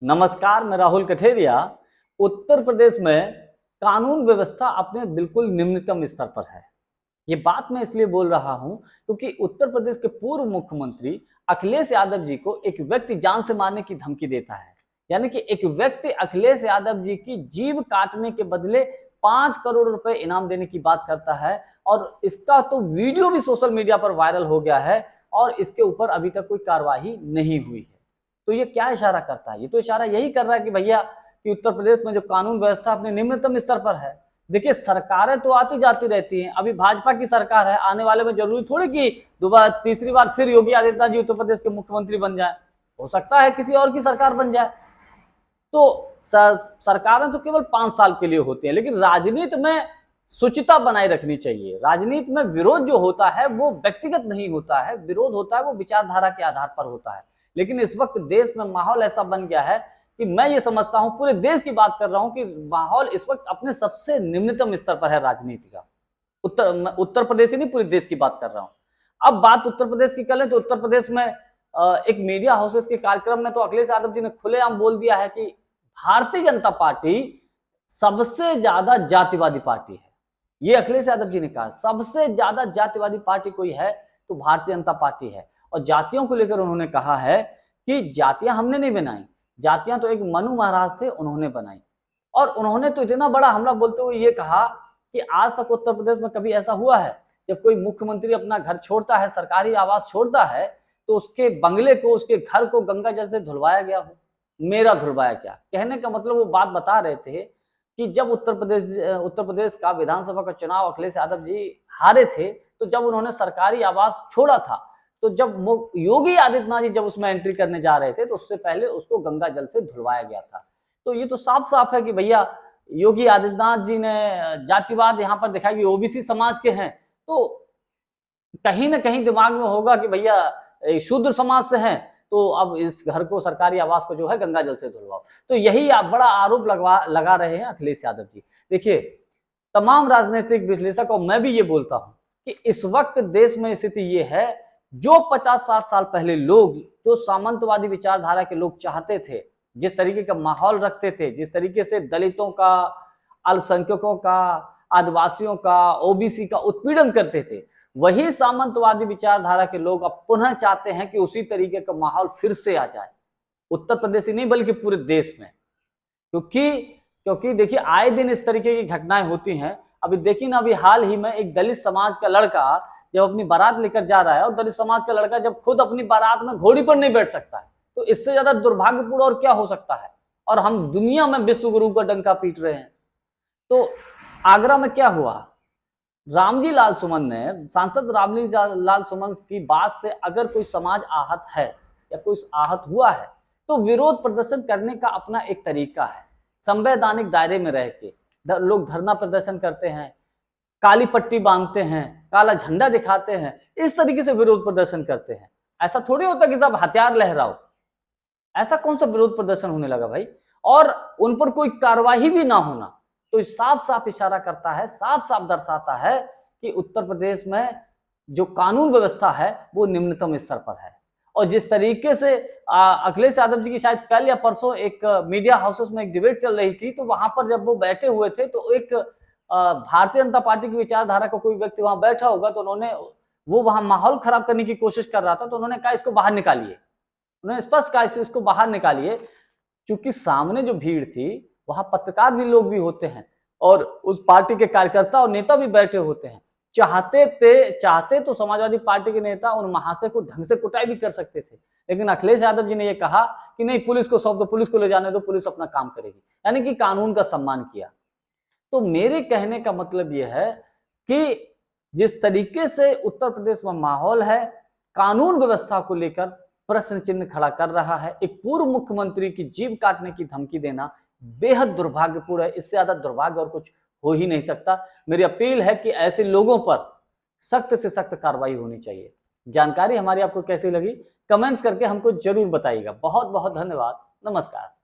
नमस्कार, मैं राहुल कठेरिया। उत्तर प्रदेश में कानून व्यवस्था अपने बिल्कुल निम्नतम स्तर पर है। ये बात मैं इसलिए बोल रहा हूं क्योंकि उत्तर प्रदेश के पूर्व मुख्यमंत्री अखिलेश यादव जी को एक व्यक्ति जान से मारने की धमकी देता है। यानी कि एक व्यक्ति अखिलेश यादव जी की जीभ काटने के बदले 5 करोड़ रुपए इनाम देने की बात करता है और इसका तो वीडियो भी सोशल मीडिया पर वायरल हो गया है और इसके ऊपर अभी तक कोई कार्रवाई नहीं हुई है। तो ये क्या इशारा करता है? ये तो इशारा यही कर रहा है कि भैया कि उत्तर प्रदेश में जो कानून व्यवस्था अपने निम्नतम स्तर पर है। देखिए, सरकारें तो आती जाती रहती हैं। अभी भाजपा की सरकार है, आने वाले में जरूरी थोड़ी कि दोबारा तीसरी बार फिर योगी आदित्यनाथ जी उत्तर प्रदेश के मुख्यमंत्री बन जाए। हो सकता है किसी और की सरकार बन जाए। तो सरकारें तो केवल 5 साल के लिए होती हैं, लेकिन राजनीति में शुचिता बनाए रखनी चाहिए। राजनीति में विरोध जो होता है वो व्यक्तिगत नहीं होता है, विरोध होता है वो विचारधारा के आधार पर होता है। लेकिन इस वक्त देश में माहौल ऐसा बन गया है कि मैं ये समझता हूं, पूरे देश की बात कर रहा हूं, कि माहौल इस वक्त अपने सबसे निम्नतम स्तर पर है राजनीति का। उत्तर प्रदेश ही नहीं, पूरे देश की बात कर रहा हूं। अब बात उत्तर प्रदेश की करें तो उत्तर प्रदेश में एक मीडिया हाउसेस के कार्यक्रम में तो अखिलेश यादव जी ने खुलेआम बोल दिया है कि भारतीय जनता पार्टी सबसे ज्यादा जातिवादी पार्टी है। ये अखिलेश यादव जी ने कहा, सबसे ज्यादा जातिवादी पार्टी कोई है तो भारतीय जनता पार्टी है। और जातियों को लेकर उन्होंने कहा है कि जातियां हमने नहीं बनाई, जातियां तो एक मनु महाराज थे, उन्होंने बनाई। और उन्होंने तो इतना बड़ा हमला बोलते हुए ये कहा कि आज तक उत्तर प्रदेश में कभी ऐसा हुआ है जब कोई मुख्यमंत्री अपना घर छोड़ता है, सरकारी आवास छोड़ता है, तो उसके बंगले को, उसके घर को गंगा जल से धुलवाया गया हो। मेरा धुलवाया क्या? कहने का मतलब वो बात बता रहे थे कि जब उत्तर प्रदेश का विधानसभा का चुनाव अखिलेश यादव जी हारे थे, तो जब उन्होंने सरकारी आवास छोड़ा था, तो जब योगी आदित्यनाथ जी जब उसमें एंट्री करने जा रहे थे, तो उससे पहले उसको गंगा जल से धुलवाया गया था। तो ये तो साफ-साफ है कि भैया योगी आदित्यनाथ जी ने जातिवाद यहाँ पर दिखाया कि ओबीसी समाज के हैं, तो कहीं न कहीं दिमाग में होगा कि भैया शूद्र समाज से हैं, तो अब इस घर को, सरकारी आवास को जो है गंगा जल से धुलवाओ। तो यही बड़ा आरोप लगा रहे हैं अखिलेश यादव जी। देखिए, तमाम राजनीतिक विश्लेषक और मैं भी ये बोलता हूँ कि इस वक्त देश में स्थिति ये है, जो 50-60 साल पहले लोग, जो सामंतवादी विचारधारा के लोग चाहते थे, जिस तरीके का माहौल रखते थे, जिस तरीके से दलितों का, अल्पसंख्यकों का, आदिवासियों का, ओबीसी का उत्पीड़न करते थे, वही सामंतवादी विचारधारा के लोग अब पुनः चाहते हैं कि उसी तरीके का माहौल फिर से आ जाए। उत्तर प्रदेश ही नहीं बल्कि पूरे देश में। क्योंकि क्योंकि देखिए, आए दिन इस तरीके की घटनाएं होती हैं। अभी देखिए ना, अभी हाल ही में एक दलित समाज का लड़का जब अपनी बारात लेकर जा रहा है, और दलित समाज का लड़का जब खुद अपनी बारात में घोड़ी पर नहीं बैठ सकता है, तो इससे ज्यादा दुर्भाग्यपूर्ण और क्या हो सकता है? और हम दुनिया में विश्व गुरु का डंका पीट रहे हैं। तो आगरा में क्या हुआ? रामजी लाल सुमन ने, सांसद रामजी लाल सुमन की बात से अगर कोई समाज आहत है या कोई आहत हुआ है, तो विरोध प्रदर्शन करने का अपना एक तरीका है। संवैधानिक दायरे में रह के लोग धरना प्रदर्शन करते हैं, काली पट्टी बांधते हैं, काला झंडा दिखाते हैं, इस तरीके से विरोध प्रदर्शन करते हैं। ऐसा थोड़ी होता कि सब हथियार लहराओ। ऐसा कौन सा विरोध प्रदर्शन होने लगा भाई? और उन पर कोई कार्रवाई भी ना होना, तो साफ-साफ इशारा करता है, साफ-साफ दर्शाता है कि उत्तर प्रदेश में जो कानून व्यवस्था है वो निम्नतम स्तर पर है। और जिस तरीके से अखिलेश यादव जी की शायद कल या परसों एक मीडिया हाउसेस में एक डिबेट चल रही थी, तो वहां पर जब वो बैठे हुए थे, तो एक भारतीय जनता पार्टी की विचारधारा का कोई व्यक्ति वहां बैठा होगा, तो वो वहां माहौल खराब करने की कोशिश कर रहा था, तो उन्होंने कहा इसको बाहर निकालिए। उन्होंने स्पष्ट कहा इसको बाहर निकालिए, क्योंकि सामने जो भीड़ थी वहां पत्रकार भी लोग भी होते हैं और उस पार्टी के कार्यकर्ता और नेता भी बैठे होते हैं। चाहते तो समाजवादी पार्टी के नेता उन महाशय को ढंग से कुटाई भी कर सकते थे, लेकिन अखिलेश यादव जी ने यह कहा कि नहीं, पुलिस को सौंप दो, पुलिस को ले जाने दो, पुलिस अपना काम करेगी। यानी कि कानून का सम्मान किया। तो मेरे कहने का मतलब यह है कि जिस तरीके से उत्तर प्रदेश में माहौल है, कानून व्यवस्था को लेकर प्रश्न चिन्ह खड़ा कर रहा है, एक पूर्व मुख्यमंत्री की जीभ काटने की धमकी देना बेहद दुर्भाग्यपूर्ण है। इससे ज्यादा दुर्भाग्य और कुछ हो ही नहीं सकता। मेरी अपील है कि ऐसे लोगों पर सख्त से सख्त कार्रवाई होनी चाहिए। जानकारी हमारी आपको कैसी लगी, कमेंट्स करके हमको जरूर बताइएगा। बहुत बहुत धन्यवाद। नमस्कार।